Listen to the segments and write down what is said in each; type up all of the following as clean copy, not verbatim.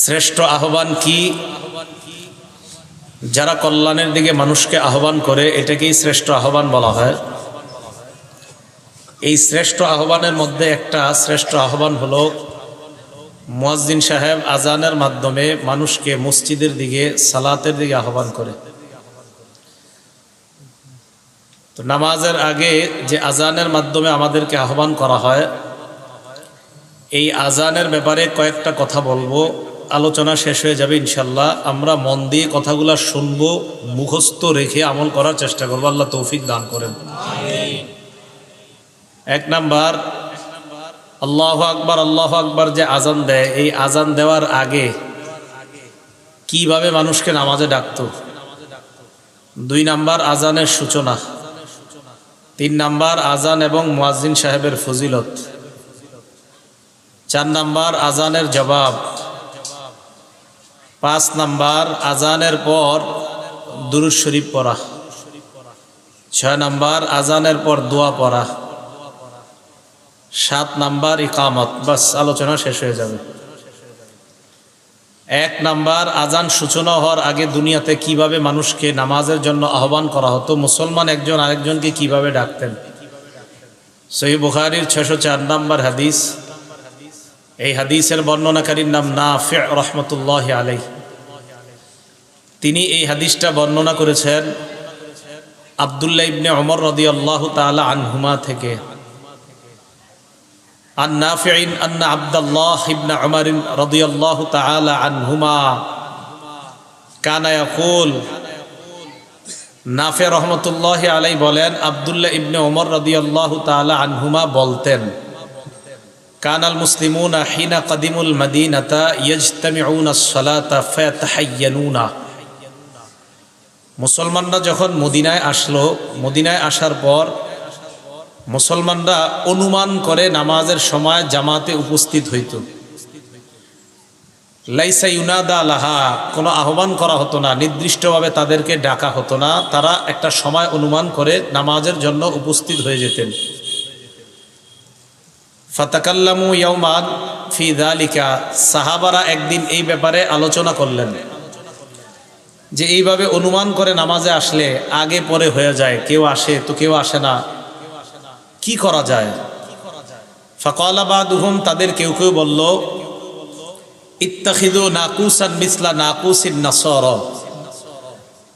শ্রেষ্ঠ আহ্বান কি? যারা কল্যাণের দিকে মানুষকে আহ্বান করে এটাকেই শ্রেষ্ঠ আহ্বান বলা হয়। এই শ্রেষ্ঠ আহ্বানের মধ্যে একটা শ্রেষ্ঠ আহ্বান হলো মুয়াজ্জিন সাহেব আজানের মাধ্যমে মানুষকে মসজিদের দিকে, সালাতের দিকে আহ্বান করে। তো নামাজের আগে যে আজানের মাধ্যমে আমাদেরকে আহ্বান করা হয়, এই আজানের ব্যাপারে কয়েকটা কথা বলবো। আলোচনা শেষ হয়ে যাবে ইনশাল্লাহ। আমরা মন দিয়ে কথাগুলো শুনবো, মুখস্থ রেখে আমল করার চেষ্টা করবো। আল্লাহ তৌফিক দান করেন। এক নাম্বার, আল্লাহু আকবার আল্লাহু আকবার যে আজান দেয়, এই আজান দেওয়ার আগে কিভাবে মানুষকে নামাজে ডাকতো। 2 নাম্বার, আজানের সূচনা। 3 নাম্বার, আজান এবং মুয়াজ্জিন সাহেবের ফজিলত। 4 নাম্বার, আজানের জবাব। 5 নাম্বার, আজানের পর দুরূদ শরীফ পড়া। 6 নাম্বার, আজানের পর দোয়া পড়া। 7 নাম্বার, ইকামত। বাস, আলোচনা শেষ হয়ে যাবে। 1 নাম্বার, আজান সূচনা হওয়ার আগে দুনিয়াতে কিভাবে মানুষকে নামাজের জন্য আহ্বান করা হতো, মুসলমান একজন আরেকজনকে কিভাবে ডাকতেন। সহিহ বুখারীর 604 নাম্বার হাদিস। এই হাদিসের বর্ণনাকারীর নাম নাফি' রাহমাতুল্লাহি আলাইহি। তিনি এই হাদিসটা বর্ণনা করেছেন আব্দুল্লাহ ইবনে ওমর রাদিয়াল্লাহু তাআলা আনহুমা থেকে। আন নাফি'in আন্না আব্দুল্লাহ ইবনে ওমর রাদিয়াল্লাহু তাআলা আনহুমা কানা ইয়াকুল। নাফি' রাহমাতুল্লাহি আলাইহি বলেন, আব্দুল্লাহ ইবনে ওমর রাদিয়াল্লাহু তাআলা আনহুমা বলতেন, কানাল মুসলিমুনা হিনা কাদিমুল মদিনাতা ইয়াজতামিউনা আস-সালাতা ফায়াতাহায়্যানুনা। মুসলমানরা যখন মদিনায় আসলো, মদিনায় আসার পর মুসলমানরা অনুমান করে নামাজের সময় জামাতে উপস্থিত হইত। লাইসা ইউনাদা লাহা, কোনো আহ্বান করা হতো না, নির্দিষ্টভাবে তাদেরকে ডাকা হতো না। তারা একটা সময় অনুমান করে নামাজের জন্য উপস্থিত হয়ে যেতেন। ফাতাকাল্লামু ইয়াওমান ফি যালিকা, সাহাবারা একদিন এই ব্যাপারে আলোচনা করলেন যে এইভাবে অনুমান করে নামাজে আসলে আগে পরে হয়ে যায়, কেউ আসে তো কেউ আসে না, কি করা যায়। ফাকালা বাদুহুম, তাদের কেউ কেউ বলল, ইত্তাখিযু নাকুসান মিসলা নাকুসিন নাসারা,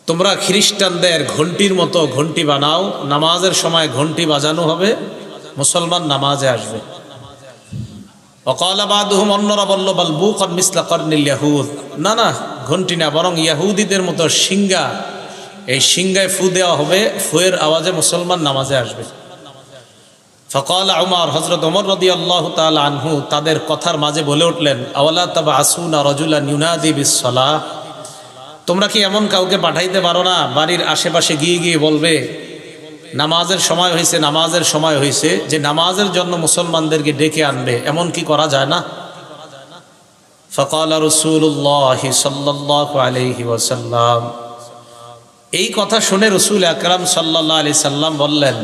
তোমরা খ্রিস্টানদের ঘন্টির মতো ঘন্টি বানাও, নামাজের সময় ঘন্টি বাজানো হবে, মুসলমান নামাজে আসবে। ওয়াকালা বাদুহুম, অন্যরা বলল, বাল বুকান মিসলা কারনিল ইয়াহুদ, না না, ঘন্টি না, বরং ইয়াহুদীদের মতো সিংহা, এই সিংহায় ফু দেওয়া হবে, ফুয়ের আওয়াজে মুসলমান নামাজে আসবে। ফাকালা উমর, হযরত ওমর রাদিয়াল্লাহু তাআলা আনহু তাদের কথার মাঝে বলে উঠলেন, আওয়ালা তাবআসুনা রাজুলান ইউনাদি বিস-সালাহ, তোমরা কি এমন কাউকে পাঠাইতে পারো না, বাড়ির আশেপাশে গিয়ে গিয়ে বলবে নামাজের সময় হয়েছে, নামাজের সময় হয়েছে, যে নামাজের জন্য মুসলমানদেরকে ডেকে আনবে, এমন কি করা যায় না? ফাকালা রাসূলুল্লাহ সাল্লাল্লাহু আলাইহি ওয়াসাল্লাম, এই কথা শুনে রাসূল আকরাম সাল্লাল্লাহু আলাইহি সাল্লাম বললেন,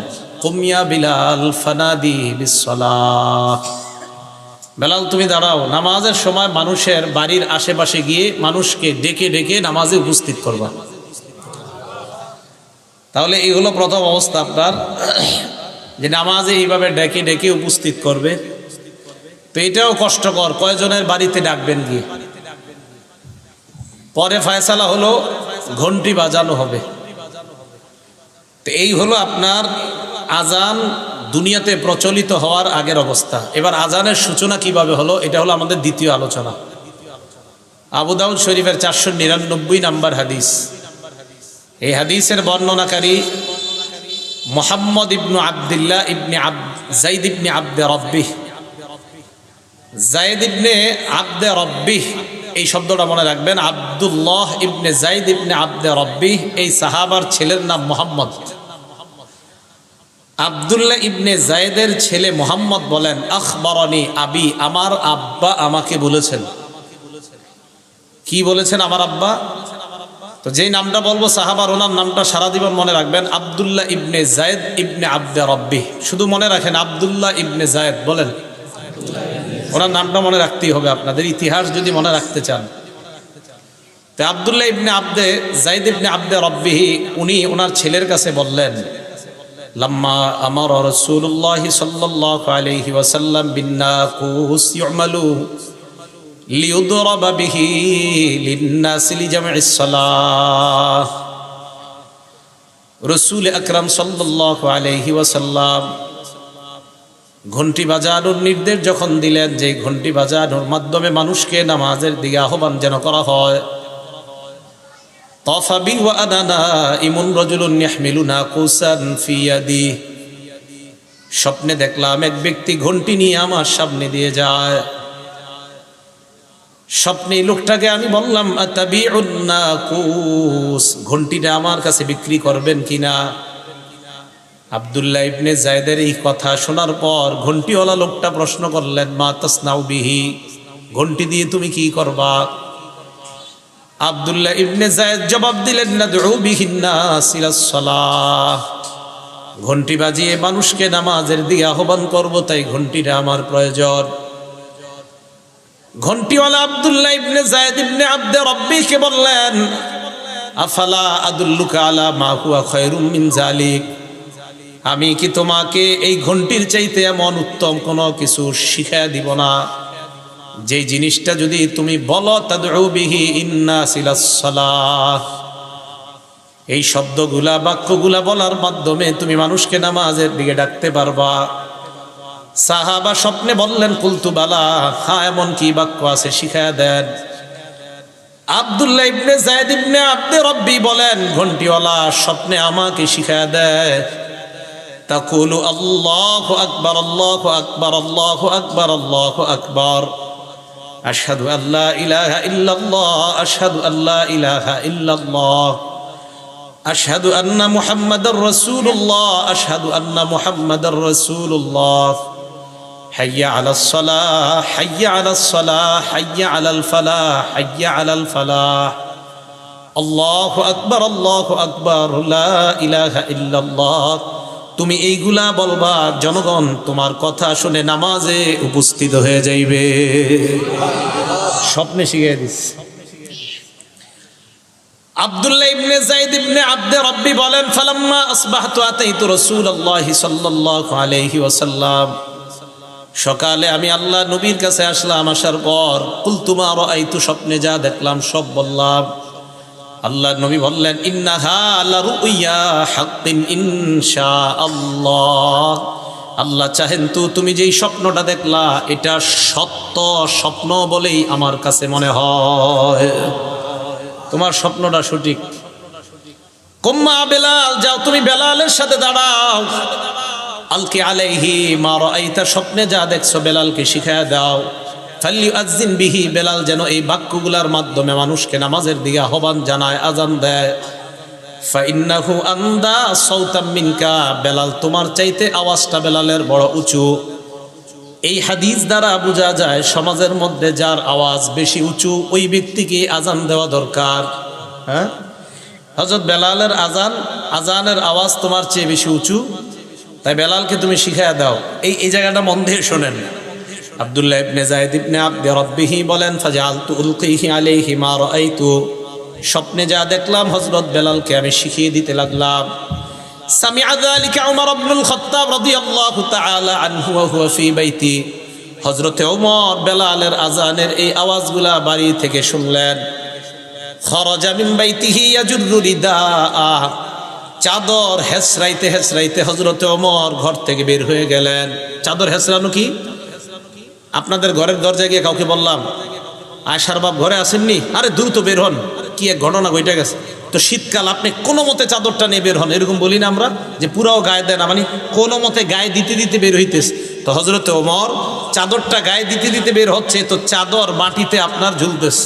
কুম ইয়া বিলাল ফানাদি বিস-সালাহ, বেলাল তুমি দাঁড়াও, নামাজের সময় মানুষের বাড়ির আশেপাশে গিয়ে মানুষকে ডেকে ডেকে নামাজে উপস্থিত করবা। তাহলে এই হলো প্রথম অবস্থা আপনার, যে নামাজে এইভাবে ডেকে ডেকে উপস্থিত করবে। তো এটাও কষ্টকর, কয়জনের বাড়িতে ডাকবেন গিয়ে। পরে ফয়সালা হলো ঘন্টি বাজানো হবে। তো এই হলো আপনার আজান দুনিয়াতে প্রচলিত হওয়ার আগের অবস্থা। এবার আজানের সূচনা কিভাবে হলো, এটা হলো আমাদের দ্বিতীয় আলোচনা। আবু দাউদ শরীফের 499 নাম্বার হাদিস। এই হাদিসের বর্ণনাকারী মুহাম্মদ ইবনু আব্দুল্লাহ ইবনে যায়েদ ইবনে আব্দে রব্বিহ। যায়েদ ইবনে আব্দে রব্বিহ, এই শব্দটা মনে রাখবেন। আব্দুল্লাহ ইবনে যায়েদ ইবনে আব্দে রব্বিহ, এই সাহাবার ছেলের নাম মুহাম্মদ। আব্দুল্লাহ ইবনে যায়েদের ছেলে মুহাম্মদ বলেন, আখবরনি আবি, আমার আব্বা আমাকে বলেছেন। কি বলেছেন? আমার আব্বা। তো যেই নামটা বলবো সাহাবার, ওনার নামটা সারা জীবন মনে রাখবেন, আব্দুল্লাহ ইবনে যায়েদ ইবনে আব্দে রব্বিহ। শুধু মনে রাখেন আব্দুল্লাহ ইবনে যায়েদ, বলেন ওনার নামটা মনে রাখতেই হবে আপনাদের, ইতিহাস যদি মনে রাখতে চান। তো আব্দুল্লাহ ইবনে আব্দে যায়েদ ইবনে আব্দে রব্বিহি উনি ওনার ছেলের কাছে বললেন, লাম্মা আমার রাসূলুল্লাহ সাল্লাল্লাহু আলাইহি ওয়াসাল্লাম বিন্নাকুস ইউমালু লিইউদরাবা বিহি লিন্নাসি লিজামইস সালাহ। রাসূল আকরাম সাল্লাল্লাহু আলাইহি ওয়াসাল্লাম ঘন্টি বাজানোর নির্দেশ যখন দিলেন যে ঘন্টি বাজানোর মাধ্যমে মানুষকে নামাজের দিকে আহ্বান যেন করা হয়, তাফাবি ওয়া আনানা ইমুন রাজুলুন ইয়াহমিলু নাকুসান ফি ইয়াদি, স্বপ্নে দেখলাম এক ব্যক্তি ঘন্টি নিয়ে আমার সামনে দিয়ে যায়। স্বপ্নে লোকটাকে আমি বললাম, আতাবিউন নাকুস, ঘন্টিটা আমার কাছে বিক্রি করবেন কিনা? আব্দুল্লাহ ইবনে যায়েদের এই কথা শোনার পর ঘন্টিওয়ালা লোকটা প্রশ্ন করলেন, মা তাসনাউ বিহি, ঘন্টি দিয়ে তুমি কি করবা? আব্দুল্লাহ ইবনে যায়েদ জবাব দিলেন, নাদউ বিহিন নাস ইলাস সালাহ, ঘন্টি বাজিয়ে মানুষকে নামাজের দিকে আহ্বান করব, তাই ঘন্টিটা আমার প্রয়োজন। ঘন্টিওয়ালা আব্দুল্লাহ ইবনে যায়েদ ইবনে আব্দে রব্বিকে বললেন, আফালা আদুল্লুকা আলা মা হুয়া খায়রুম মিন যালিক, আমি কি তোমাকে এই ঘন্টির চাইতে এমন উত্তম কোনো কিছু শিখায়া দিব না, যে জিনিসটা যদি তুমি বলো, তাদউ বিহি ইন্নাস ইলাস সালাহ, এই শব্দগুলা বাক্যগুলা বলার মাধ্যমে তুমি মানুষকে নামাজের দিকে ডাকতে পারবা। সাহাবা স্বপ্নে বললেন, কুলতু বালা, হ্যাঁ এমন কি বাক্য আছে শিখায়া দেন। আব্দুল্লাহ ইবনে যায়েদ ইবনে আব্দে রব্বি বলেন, ঘন্টিওয়ালা স্বপ্নে আমাকে শিখায়া দেয়, তাকুলু আল্লাহু আকবার আল্লাহু আকবার আল্লাহু আকবার আল্লাহু আকবার, আশহাদু আল্লা ইলাহা ইল্লাল্লাহ আশহাদু আল্লা ইলাহা ইল্লাল্লাহ, আশহাদু আন্না মুহাম্মাদার রাসূলুল্লাহ আশহাদু আন্না মুহাম্মাদার রাসূলুল্লাহ, হাইয়া আলাস সালাহ হাইয়া আলাস সালাহ হাইয়া আলাল ফালাহ হাইয়া আলাল ফালাহ, আল্লাহু আকবার লা ইলাহা ইল্লাল্লাহ। তুমি এইগুলা বলবা, জনগণ তোমার কথা শুনে নামাজে উপস্থিত হয়ে যাইবে। স্বপ্নে শিখিয়ে দিস। আব্দুল্লাহ ইবনে যায়েদ ইবনে আব্দে রব্বি বলেন, ফালাম্মা আসবাহতু আতাইতু রাসূলুল্লাহি সাল্লাল্লাহু আলাইহি ওয়াসাল্লাম, সকালে আমি আল্লাহ নবীর কাছে আসলাম, আসার পর কুলতু মা রাআইতু, স্বপ্নে যা দেখলাম সব বললাম। আল্লাহ নবী বললেন, ইন্নাহা লারুইয়া হাক্কিন ইনশাআল্লাহ, আল্লাহ চাহেন তো তুমি যেই স্বপ্নটা দেখলা এটা সত্য স্বপ্ন বলেই আমার কাছে মনে হয়, তোমার স্বপ্নটা সঠিক। কুম্মা বেলাল, যাও তুমি বেলালের সাথে দাঁড়াও, আলকি আলাইহি মা রাআইতা, স্বপ্নে যা দেখছো বেলালকে শিখায়া দাও, ফালিউআযযিন বিহি, বেলাল যেন এই বাক্যগুলোর মাধ্যমে মানুষকে নামাজের দিকে আহ্বান জানায়, আজান দেয়। ফাইন্নাহু আন্দা সাওতাম মিনকা, বেলাল তোমার চাইতে আওয়াজটা বেলালের বড় উঁচু। এই হাদিস দ্বারা বোঝা যায় সমাজের মধ্যে যার আওয়াজ বেশি উঁচু ওই ব্যক্তিকে আজান দেওয়া দরকার। হ্যাঁ, হযরত বেলালের আজানের আওয়াজ তোমার চেয়ে বেশি উঁচু, তাই বেলালকে তুমি শিখায়া দাও। এই জায়গাটা মন দিয়ে শোনেন। আব্দুল্লাহ ইবনে যায়েদ ইবনে আব্দে রব্বিহি বলেন, ফাজআলতু উলকিহি আলাইহি মা রাআইতু, স্বপ্নে যা দেখলাম হযরত বেলালকে আমি শিখিয়ে দিতে লাগলাম। সামিআ যালিকা উমর ইবনুল খাত্তাব রাদিয়াল্লাহু তাআলা আনহু ওয়া হুয়া ফি বাইতি, হযরতে ওমর বেলালের আজানের এই আওয়াজগুলা বাড়ি থেকে শুনলেন। খরাজা মিন বাইতিহি ইয়াজুরু রিদাআ, চাদর হেসরাইতে হেসরাইতে হযরতে ওমর ঘর থেকে বের হয়ে গেলেন। চাদর হেসরানো কি? আপনাদের ঘরের দরজায় গিয়ে কাউকে বললাম, আয়সার বাপ ঘরে আসেননি, আরে দ্রুত বের হন, কি এক ঘটনা ঘটে গেছে। তো শীতকাল আপনি কোনো মতে চাদরটা নিয়ে বের হন, এরকম বলি না আমরা যে পুরাও গায়ে দেয় না, মানে কোনো মতে গায়ে দিতে দিতে বের হইতেছে। তো হযরতে ওমর চাদরটা গায়ে দিতে দিতে বের হচ্ছে, তো চাদর মাটিতে আপনার ঝুলতেছে।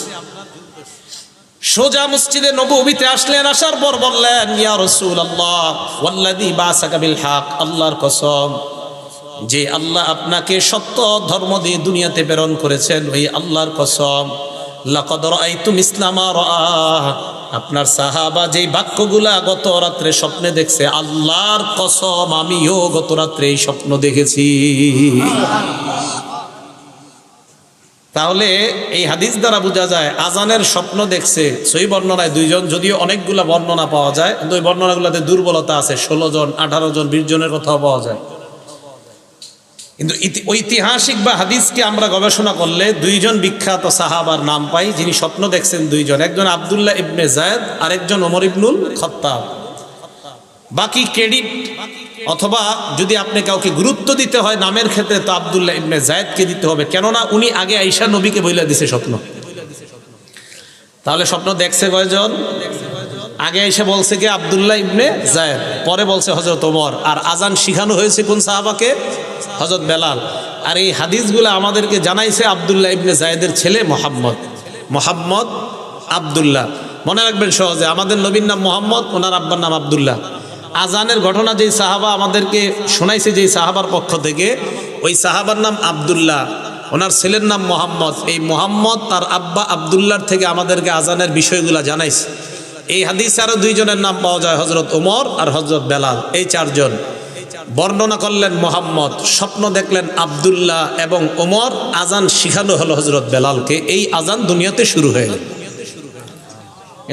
সোজা মসজিদে নববীতে আসলেন, আসার পর বললেন, ইয়া রাসূলুল্লাহ ওয়াল্লাযী বাসাকা বিল হক, আল্লাহর কসম যে আল্লাহ আপনাকে সত্য ধর্ম দিয়ে দুনিয়াতে প্রেরণ করেছেন, ওই আল্লাহর কসম, লাকাদ রাআইতু মিসলা মা রাআ, আপনার সাহাবা যেই বাক্যগুলা গত রাত্রে স্বপ্নে দেখছে, আল্লাহর কসম আমিও গত রাত্রে এই স্বপ্ন দেখেছি। তাহলে এই হাদিস দ্বারা বোঝা যায় আজানের স্বপ্ন দেখছে সহি বর্ণনায় দুইজন, যদিও অনেকগুলা বর্ণনা পাওয়া যায়, কিন্তু ওই বর্ণনাগুলোতে দুর্বলতা আছে, 16 জন 18 জন 20 জনের কথাও পাওয়া যায়। কিন্তু ঐতিহাসিক বা হাদিসকে আমরা গবেষণা করলে দুইজন বিখ্যাত সাহাবার নাম পাই যিনি স্বপ্ন দেখছেন দুইজন, একজন আব্দুল্লাহ ইবনে যায়েদ আর একজন ওমর ইবনুল খাত্তাব। বাকি ক্রেডিট অথবা যদি আপনি কাউকে গুরুত্ব দিতে হয় নামের ক্ষেত্রে তো আব্দুল্লাহ ইবনে যায়েদকে দিতে হবে, কেননা উনি আগে আয়েশা নবীকে বইলা দিছে স্বপ্ন। তাহলে স্বপ্ন দেখছে কয়জন? আগে আয়েশা বলছে কি আব্দুল্লাহ ইবনে যায়েদ, পরে বলছে হযরত ওমর, আর আজান শিখানো হয়েছে কোন সাহাবাকে? হযরত বেলাল। আর এই হাদিসগুলো আমাদেরকে জানাইছে আব্দুল্লাহ ইবনে যায়েদের ছেলে মোহাম্মদ আব্দুল্লাহ। মনে রাখবেন সহজে, আমাদের নবীর নাম মোহাম্মদ, ওনার আব্বার নাম আব্দুল্লাহ। আজানের ঘটনা যেই সাহাবা আমাদেরকে শোনাইছে যেই সাহাবার পক্ষ থেকে, ওই সাহাবার নাম আব্দুল্লাহ, ওনার ছেলের নাম মোহাম্মদ। এই মোহাম্মদ তার আব্বা আব্দুল্লাহর থেকে আমাদেরকে আজানের বিষয়গুলো জানাইছে। এই হাদিসে আরো দুইজনের নাম পাওয়া যায়, হযরত ওমর আর হযরত বেলাল। এই চারজন বর্ণনা করলেন মোহাম্মদ, স্বপ্ন দেখলেন আব্দুল্লাহ এবং ওমর, আজান শিখানো হলো হযরত বেলালকে। এই আজান দুনিয়াতে শুরু হয়ে গেল।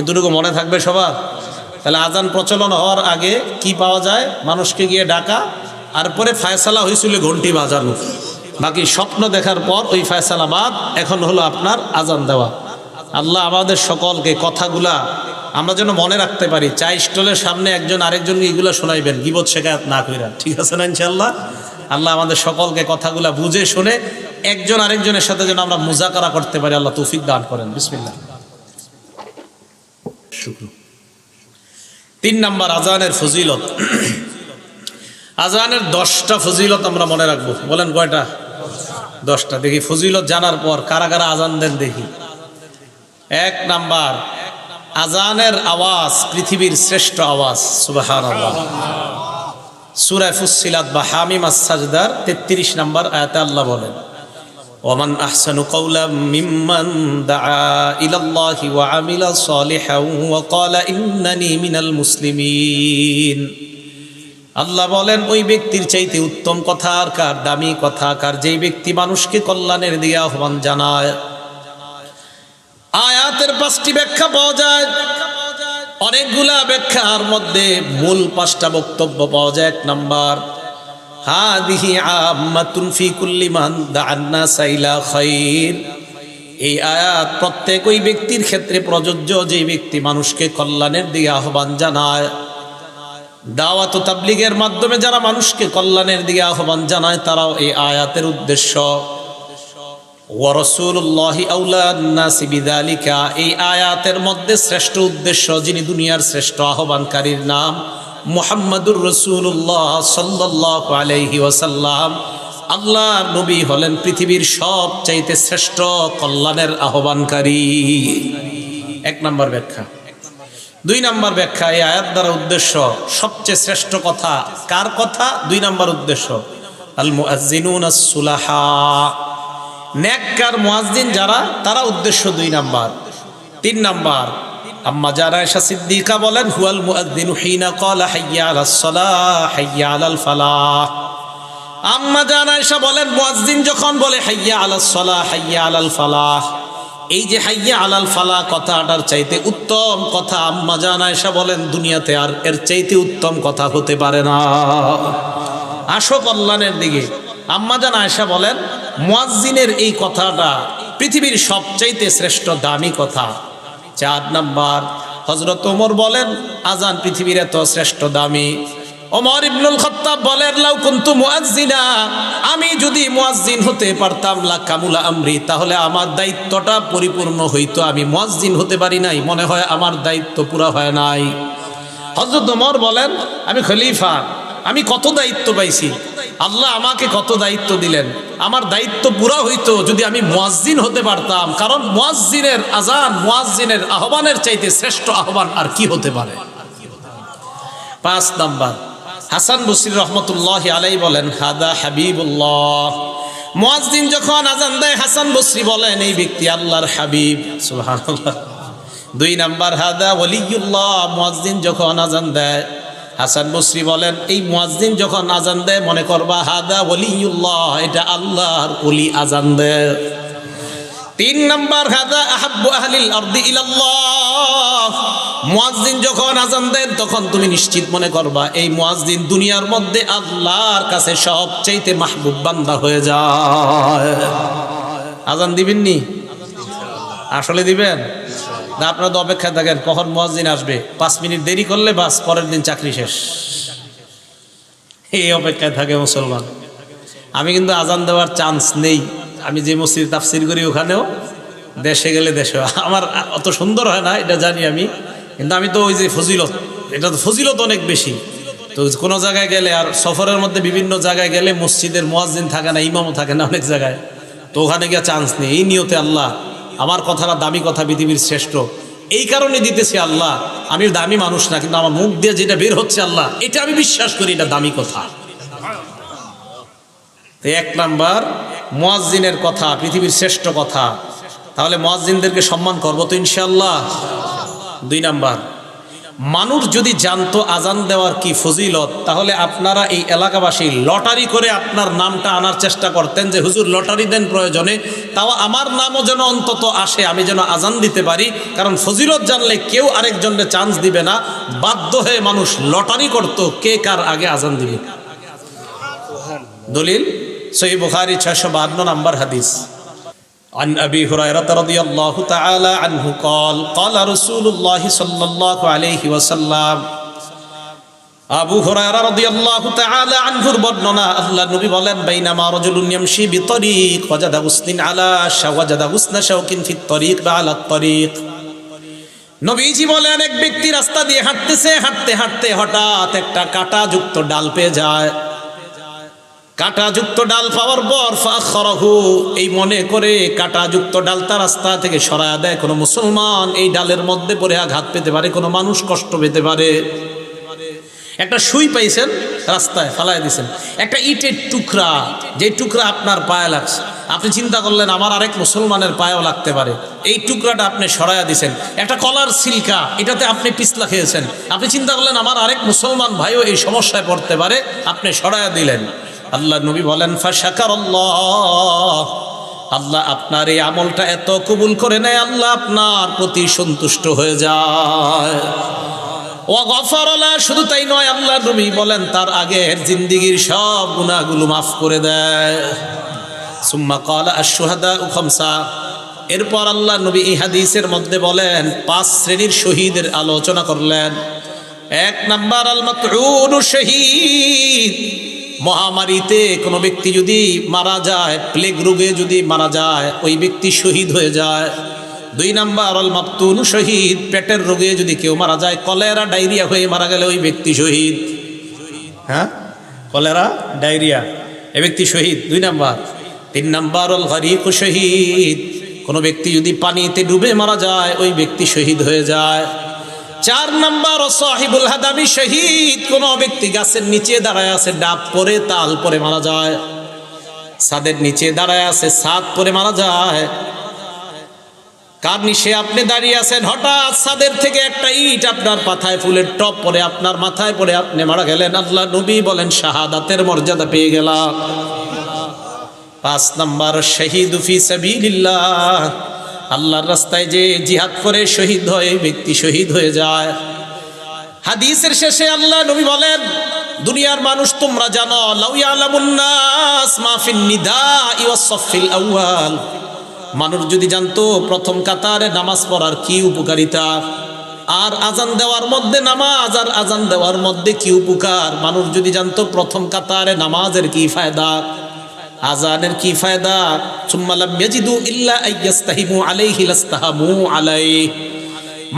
এতটুকু মনে থাকবে সবার। তাহলে আজান প্রচলন হওয়ার আগে কি পাওয়া যায়? মানুষকে গিয়ে ডাকা, আর পরে ফায়সালা হয়েছিল ঘন্টি বাজানো। বাকি স্বপ্ন দেখার পর ওই ফায়সালা বাদ, এখন হলো আপনার আজান দেওয়া। আল্লাহ আমাদের সকলকে কথাগুলা আমরা যেন মনে রাখতে পারি। চা স্টলের সামনে একজন আরেকজনকে এগুলো শোনাইবেন, গীবত শেখায়াত না কইরা, ঠিক আছে না ইনশাআল্লাহ? আল্লাহ আমাদের সকলকে কথাগুলা বুঝে শুনে একজন আরেকজনের সাথে যেন আমরা মুজাকারা করতে পারি, আল্লাহ তৌফিক দান করেন। বিসমিল্লাহ। 3 নাম্বার আজানের ফজিলত। আজানের 10টা ফজিলত আমরা মনে রাখবো। বলেন কয়টা? 10টা। দেখি ফজিলত জানার পর কারা কারা আজান দেন দেখি। 1 নাম্বার, আজানের আওয়াজ পৃথিবীর শ্রেষ্ঠ আওয়াজ। সুবহানাল্লাহ। সূরা ফুসসিলাত বা হামিম আস-সাজদার 33 নাম্বার আয়াতে আল্লাহ বলেন, ওমান আহসানু কাওলাম মিম্মান দাআ ইলাল্লাহি ওয়া আমিলা সালিহান ওয়া ক্বালা ইন্নানি মিনাল মুসলিমিন। আল্লাহ বলেন ওই ব্যক্তির চাইতে উত্তম কথা আর কার, দামি কথা কার, যেই ব্যক্তি মানুষকে কল্যাণের দিকে আহ্বান জানায়। আয়াতের 5টি ব্যাখ্যা পাওয়া যায়, অনেকগুলা ব্যাখ্যার মধ্যে মূল 5টা বক্তব্য পাওয়া যায়। 1 নাম্বার, হাদিহি আম্মাতুন ফি কুল্লি মান দাআন নাস ইলা খায়র। এই আয়াত প্রত্যেক ওই ব্যক্তির ক্ষেত্রে প্রযোজ্য যেই ব্যক্তি মানুষকে কল্যাণের দিকে আহ্বান জানায়। দাওয়াত ও তাবলীগের মাধ্যমে যারা মানুষকে কল্যাণের দিকে আহ্বান জানায় তারাও এই আয়াতের উদ্দেশ্য। ওয়া রাসূলুল্লাহি আওলান নাসি বিযালিকা। এই আয়াতের মধ্যে শ্রেষ্ঠ উদ্দেশ্য, যিনি দুনিয়ার শ্রেষ্ঠ আহ্বানকারীর নাম মুহাম্মাদুর রাসূলুল্লাহ সাল্লাল্লাহু আলাইহি ওয়াসাল্লাম। আল্লাহর নবী হলেন পৃথিবীর সবচাইতে শ্রেষ্ঠ কল্যাণের আহ্বানকারী। 1 নাম্বার ব্যাখ্যা। 2 নাম্বার ব্যাখ্যা, এই আয়াত দ্বারা উদ্দেশ্য সবচেয়ে শ্রেষ্ঠ কথা কার কথা? 2 নাম্বার উদ্দেশ্য আল মুআজ্জিনুনাস সুলাহা, নেককার মুয়াজ্জিন যারা, তারা উদ্দেশ্য 2 নাম্বার। 3 নাম্বার, আম্মা জানা আয়েশা সিদ্দিকা বলেন, হুয়াল মুআজ্জিনু হিনা ক্বালা হাইয়া আলাস সালাহ হাইয়া আলাল ফালাহ। আম্মা জানা আয়েশা বলেন মুয়াজ্জিন যখন বলে হাইয়া আলাস সালাহ হাইয়া আলাল ফালাহ, এই যে হাইয়া আলাল ফালাহ কথাটার চাইতে উত্তম কথা আম্মা জানা আয়েশা বলেন দুনিয়াতে আর এর চাইতে উত্তম কথা হতে পারে না। আসো কল্যাণের দিকে। আম্মা জানা আয়েশা বলেন মুয়াজ্জিনের এই কথাটা পৃথিবীর সবচাইতে শ্রেষ্ঠ দামি কথা। 4 নাম্বার, হযরত ওমর বলেন আজান পৃথিবীর এত শ্রেষ্ঠ দামি। ওমর ইবনুল খাত্তাব বলেন, লাউ কুনতু মুআজ্জিনা, আমি যদি মুয়াজ্জিন হতে পারতাম, লা কামুলা আমরি, তাহলে আমার দায়িত্বটা পরিপূর্ণ হইতো। আমি মুয়াজ্জিন হতে পারি নাই, মনে হয় আমার দায়িত্ব পুরা হয় নাই। হযরত ওমর বলেন, আমি খলিফা, আমি কত দায়িত্ব পাইছি, আল্লাহ আমাকে কত দায়িত্ব দিলেন, আমার দায়িত্ব পুরা হইতো যদি আমি মুয়াজ্জিন হতে পারতাম। কারণ মুয়াজ্জিনের আজান, মুয়াজ্জিনের আহ্বানের চাইতে শ্রেষ্ঠ আহ্বান আর কি হতে পারে। 5 নাম্বার, হাসান বসরি রহমতুল্লাহি আলাইহি বলেন, হাদা হাবিবুল্লাহ। মুয়াজ্জিন যখন আজান দেয় হাসান বসরি বলেন এই ব্যক্তি আল্লাহর হাবিব। সুবহানাল্লাহ। 2 নাম্বার, হাদা ওয়ালিউল্লাহ। মুয়াজ্জিন যখন আজান দেয় হাসান বসরি বলেন এই মুয়াজ্জিন যখন আজান দেয় মনে করবা হাদা ওয়ালিউল্লাহ, এটা আল্লাহর ওলি আজান দেয়। তিন নাম্বার, হাযা আহাব্বু আহলিল আরদি ইলাল্লাহ। মুয়াজ্জিন যখন আজান দেন তখন তুমি নিশ্চিত মনে করবা এই মুয়াজ্জিন দুনিয়ার মধ্যে আল্লাহর কাছে সবচেয়ে মাহবুব বান্দা হয়ে যায়। আজান দিবেন নি? আসলে দিবেন না? আপনারা তো অপেক্ষায় থাকেন কখন মুয়াজ্জিন আসবে, 5 মিনিট দেরি করলে বাস পরের দিন চাকরি শেষ, এই অপেক্ষায় থাকে মুসলমান। আমি কিন্তু আজান দেওয়ার চান্স নেই, আমি যে মসজিদে তাফসির করি ওখানেও, দেশে গেলে দেশে। আমার অত সুন্দর হয় না এটা জানি আমি, কিন্তু আমি তো ওই যে ফজিলত, এটা তো ফজিলত অনেক বেশি। তো কোনো জায়গায় গেলে, আর সফরের মধ্যে বিভিন্ন জায়গায় গেলে মসজিদের মুয়াজ্জিন থাকে না, ইমামও থাকে না অনেক জায়গায়, তো ওখানে গিয়ে চান্স নেই। এই নিয়তে আল্লাহ আমার কথাটা দামি কথা, পৃথিবীর শ্রেষ্ঠ, এই কারণে দিতেছি আল্লাহ। আমি দামি মানুষ না, কিন্তু আমার মুখ দিয়ে যেটা বের হচ্ছে আল্লাহ, এটা আমি বিশ্বাস করি এটা দামি কথা। তো 1 নাম্বার মুয়াজ্জিনের কথা পৃথিবীর শ্রেষ্ঠ কথা, তাহলে মুয়াজ্জিনদেরকে সম্মান করবো তো ইনশাআল্লাহ। 2 নাম্বার, মানুষ যদি জানতো আজান দেওয়ার কি ফজিলত, তাহলে আপনারা এই এলাকাবাসী লটারি করে আপনার নামটা আনার চেষ্টা করতেন যে হুজুর লটারি দেন প্রয়োজনে, তাও আমার নামও যেন অন্তত আসে, আমি যেন আজান দিতে পারি। কারণ ফজিলত জানলে কেউ আরেকজনকে চান্স দিবে না, বাধ্য হয়ে মানুষ লটারি করত কে কার আগে আজান দিবে। দলিল সহিহ বুখারী 652 নম্বর হাদিস। عن أبي هريرة رضي الله تعالى عنه قال قال رسول الله صلى الله عليه وسلم আবু হুরায়রা রাদিয়াল্লাহু তাআলা আনহুর বর্ণনা, আল্লাহ নবী বলেন বাইনামা রাজুলুন ইয়ামশি বিতরিক ওয়াজাদা হুসনিন আলা শাওয়াজাদা হুসনা শাওকিন ফিত তরিক বা আলা তরিক। নবীজি বলেন এক ব্যক্তি রাস্তা দিয়ে হাঁটতেছে, হাঁটতে হাঁটতে হঠাৎ একটা কাঁটাযুক্ত ডাল পেয়ে যায়। কাঁটাযুক্ত ডাল পাওয়ার পর ফাখরাহু, এই মনে করে কাঁটাযুক্ত ডালটা রাস্তা থেকে সরায়া দেয়, কোনো মুসলমান এই ডালের মধ্যে পড়ে আঘাত পেতে পারে, কোনো মানুষ কষ্ট পেতে পারে। একটা সুই পাইছেন রাস্তায় ফালাই দিয়েছেন, একটা ইটের টুকরা, যে টুকরা আপনার পায়ে লাগছে, আপনি চিন্তা করলেন আমার আরেক মুসলমানের পায়েও লাগতে পারে, এই টুকরাটা আপনি সরাইয়া দিয়েছেন। একটা কলার সিলকা, এটাতে আপনি পিছলা খেয়েছেন, আপনি চিন্তা করলেন আমার আরেক মুসলমান ভাইও এই সমস্যায় পড়তে পারে, আপনি সরাইয়া দিলেন। আল্লাহ নবী বলেন ফাশাকারাল্লাহ, আল্লাহ আপনার এই আমলটা এত কবুল করে নেয়, আল্লাহ আপনার প্রতি সন্তুষ্ট হয়ে যায়। ওয়া গফার লা, শুধু তাই নয়, আল্লাহ নবী বলেন তার আগের জিন্দেগীর সব গুনাহগুলো মাফ করে দেয়। সুম্মা ক্বালা আশ-শুহাদাউ খামসা, এরপর আল্লাহ নবী এই হাদিসের মধ্যে বলেন 5 শ্রেণীর শহীদের আলোচনা করলেন। 1 নাম্বার আল মাতউনু শহীদ, মহামারীতে কোনো ব্যক্তি যদি মারা যায়, প্লেগ রোগে যদি মারা যায়, ওই ব্যক্তি শহীদ হয়ে যায়। 2 নাম্বার আল মাবতুনু শহীদ, পেটের রোগে যদি কেউ মারা যায়, কলেরা ডায়রিয়া হয়ে মারা গেলে ওই ব্যক্তি শহীদ। হ্যাঁ, কলেরা ডায়রিয়া, এই ব্যক্তি শহীদ 2 নাম্বার। 3 নাম্বার আল গরিকু শহীদ, কোনো ব্যক্তি যদি পানিতে ডুবে মারা যায়, ওই ব্যক্তি শহীদ হয়ে যায়। 4 নাম্বার সাহিবুল হাদামি শহীদ, কোন ব্যক্তি গাছের নিচে দাঁড়ায় আছে, ডাব পরে তাল পরে মারা যায়, ছাদের নিচে দাঁড়ায় আছে, ছাদ পরে মারা যায়। কার নিচে আপনি দাঁড়িয়ে আছেন, হঠাৎ ছাদের থেকে একটা ইট আপনার মাথায়, ফুলের টপ পরে আপনার মাথায় পড়ে আপনি মারা গেলেন, আল্লাহ নবী বলেন শাহাদাতের মর্যাদা পেয়ে গেলাম। 5 নাম্বার শহীদ ফি সাবিলিল্লাহ, আল্লাহর রাস্তায় যে জিহাদ করে শহীদ হয়, ব্যক্তি শহীদ হয়ে যায়। হাদিসের শেষে আল্লাহ নবী বলেন দুনিয়ার মানুষ তোমরা জানো, লাউ ইয়ালামুন নাস মা ফিন নিদাই ওয়াস সাফিল আউয়াল, মানুষ যদি জানতো প্রথম কাতারে নামাজ পড়ার কি উপকারিতা, আর আজান দেওয়ার মধ্যে নামাজ আর আজান দেওয়ার মধ্যে কি উপকার, মানুষ যদি জানতো প্রথম কাতারে নামাজের কি ফায়দা, আজানের কি ফায়দা, সুম্মা লাম ইয়াজিদু ইল্লা আইয়াস্তাহিমু আলাইহি লাস্তাহামু আলাইহি,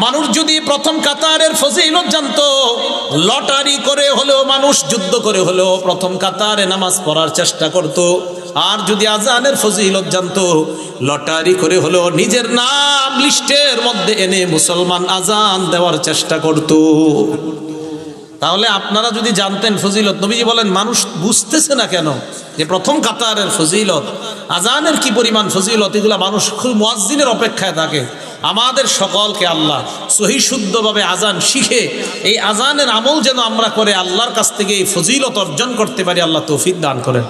মানুষ যদি প্রথম কাতারের ফজিলত জানতো, লটারি করে হলেও মানুষ যুদ্ধ করে হলেও প্রথম কাতারে নামাজ পড়ার চেষ্টা করত। আর যদি আজানের ফজিলত জানতো, লটারি করে হলেও নিজের নাম লিস্টের মধ্যে এনে মুসলমান আজান দেওয়ার চেষ্টা করত। তাহলে আপনারা যদি জানতেন ফজিলত, নবীজি বলেন মানুষ বুঝতেছে না কেন যে প্রথম কাতারের ফজিলত, আজানের কি পরিমাণ ফজিলত, এগুলা মানুষ খুব মুয়াজ্জিনের অপেক্ষায় থাকে। আমাদের সকলকে আল্লাহ সহি শুদ্ধভাবে আজান শিখে এই আজানের আমল যেন আমরা করে আল্লাহর কাছ থেকে এই ফজিলত অর্জন করতে পারি, আল্লাহ তৌফিক দান করেন।